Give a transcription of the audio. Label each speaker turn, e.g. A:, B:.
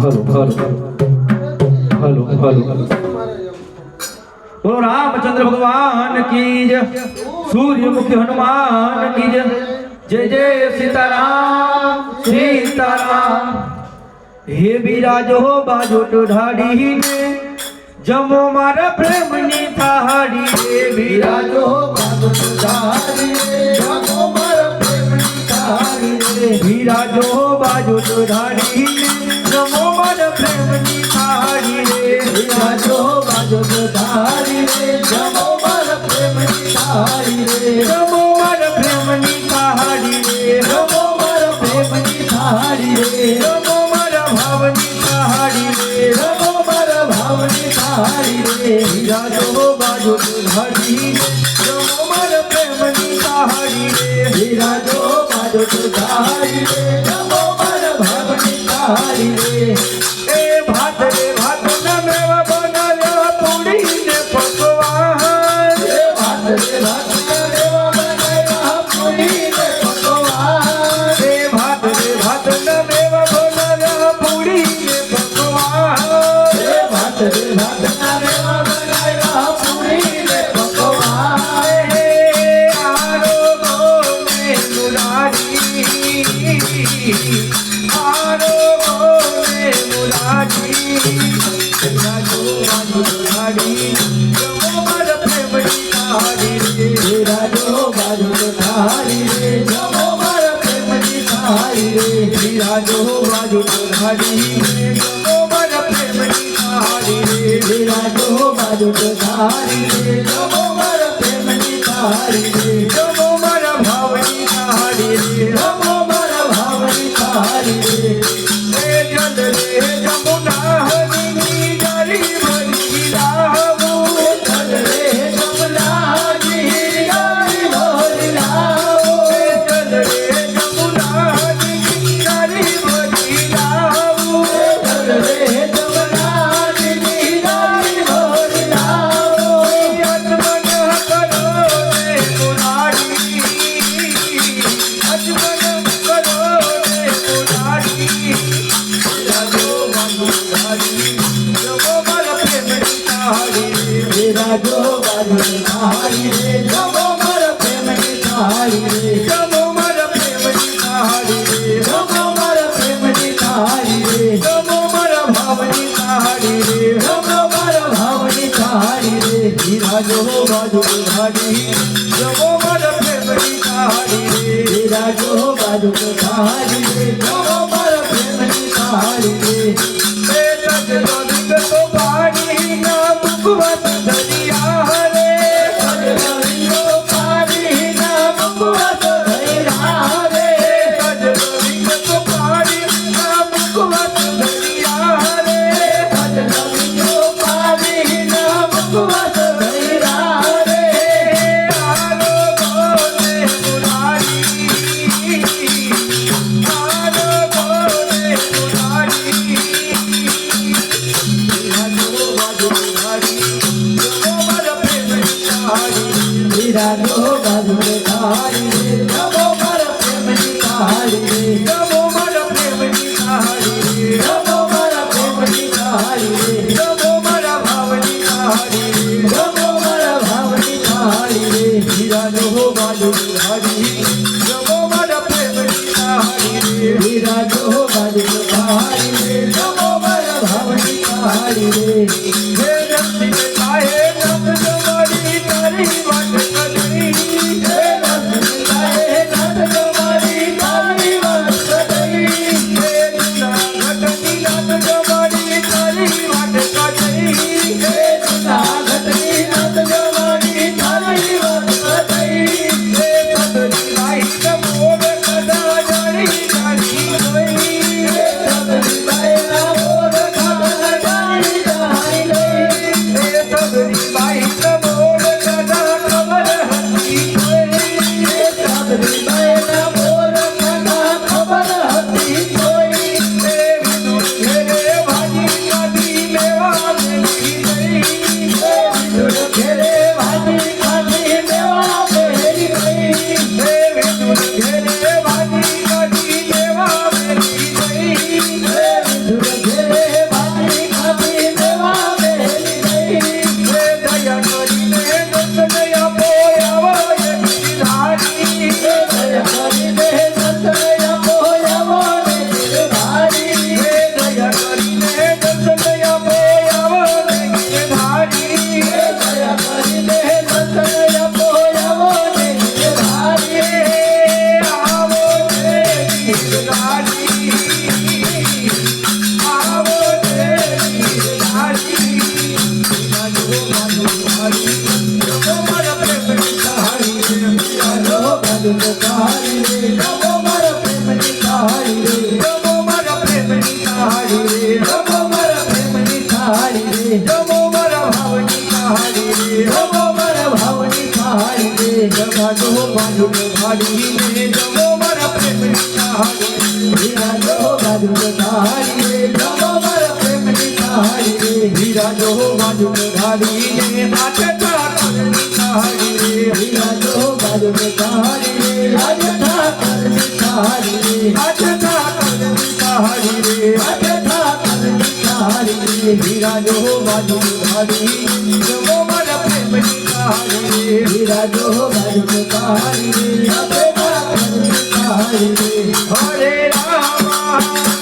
A: Hello hello hello hello. बोलो रामचंद्र भगवान की जय, सूर्यमुखी हनुमान की जय। जय जय सीताराम सीताराम। हे बिराजो बाजो तो ढाड़ी ने जमो मारा प्रेम नी थाड़ी। हे बिराजो बाजो तो ढाड़ी ने जमो मारा प्रेम नी थाड़ी। बिराजो बाजो तो ढाड़ी ने जमो मारा प्रेम नी थाड़ी। बिराजो बाजो तो ढाड़ी ने जमो मारा प्रेम नी थाड़ी। जमो मारा प्रेम नी थाड़ी। जमो मारा प्रेम नी थाड़ी। जमो मारा भाव नी थाड़ी। जमो मारा भाव नी थाड़ी। बिराजो बाजो तो ढाड़ी जमो मारा प्रेम नी थाड़ी। बिराजो बाजो तो ढाड़ी जमो मारा भाव नी थाड़ी। ए भात रे भात न मेवा बनाया पूड़ी ने पकवान। ए भात रे भात न मेवा बनाया पूड़ी ने पकवान। ए भात रे भात न मेवा बनाया पूड़ी ने पकवान। ए भात रे भात न मेवा बनाया पूड़ी ने पकवान। आरो गोने मुरारी आरो गोने मुरारी। बिराजो बाजो ढाड़ी जमो मारा प्रेम नी थाड़ी। बिराजो बाजो ढाड़ी जमो मारा प्रेम नी थाड़ी। बिराजो बाजो ढाड़ी जमो मारा प्रेम नी थाड़ी। बिराजो बाजो ढाड़ी जमो मारा प्रेम नी थाड़ी। जमो मारा भाव नी थाड़ी। जमो मारा भाव नी थाड़ी। ए जल रे जमुना हरी जारी भरी लावो। जल रे जमुना हरी जारी भरी लावो। जल रे जमुना हरी जारी भरी लावो। जल रे जमुना हरी जारी भरी लावो। अजमन करो रे मुरारी। अजमन करो रे मुरारी। बिराजो बाजो ढाड़ी जमो मारा प्रेम नी थाड़ी। बिराजो बाजो ढाड़ी जमो मारा प्रेम नी थाड़ी। जमो मारा प्रेम नी थाड़ी। जमो मारा प्रेम नी थाड़ी। जमो मारा भाव नी थाड़ी। जमो मारा भाव नी थाड़ी। बिराजो बाजो ढाड़ी जमो मारा प्रेम नी थाड़ी। बिराजो बाजो ढाड़ी जमो मारा प्रेम नी थाड़ी। ए सजनो दिग तो पानी ना मुखवत दरिया रे। सजनो दिग तो पानी ना मुखवत दरिया रे। सजनो दिग तो पानी ना मुखवत दरिया रे। सजनो दिग तो पानी ना मुखवत दरिया रे। आरो गोने मुरारी आरो गोने मुरारी। बिराजो बाजो ढाड़ी जमो मारा प्रेम नी थाड़ी। बिराजो बाजो ढाड़ी जमो मारा प्रेम नी थाड़ी। जमो मारा प्रेम नी थाड़ी। जमो मारा प्रेम नी थाड़ी। जमो मारा भाव नी थाड़ी। जमो मारा भाव नी थाड़ी। बिराजो बाजो ढाड़ी जमो मारा प्रेम नी थाड़ी। बिराजो बाजो ढाड़ी जमो मारा भाव नी थाड़ी। हे रंती में काहे नंद जमारी तारी वाट कदरी। हे रंती में काहे नंद जमारी तारी वाट कदरी। हे दुना घटनी नंद जमारी तारी वाट कदरी। हे दुना घटनी नंद जमारी तारी वाट कदरी। हे कदरी लाई मोर कदा जानी जानी होई। हे कदरी लाई मोर कदा जानी जानी होई।
B: બાજુ તારી રે રમો મારા પ્રેમની તારી રે
A: રમો મારા પ્રેમની તાળી રે
B: રમો મારા પ્રેમની તારી રે
A: રમો મારા ભાવની તાળી રે
B: રમો મારા ભાવની તારી રે
A: જગાડો બાજુ તાળી રે રમો મારા પ્રેમની તાળી
B: વિરાજો બાજુ તારી રે રમો મારા પ્રેમની તારી રે
A: વિરાજો બાજુ તાળી રે આજે ઠાકરની તાળી રે
B: વિરાજો બાજુ તારી રે આજે ઠાકરની તારી રે
A: આજે ઠાકરની તાળી રે
B: આજે ઠાકરની તારી રે
A: વિરાજો બાજુ તાળી રમો મારા પ્રેમની તાળી રે
B: વિરાજો બાજુ તારી રે આજે ઠાકરની તારી રે
A: હરે રામ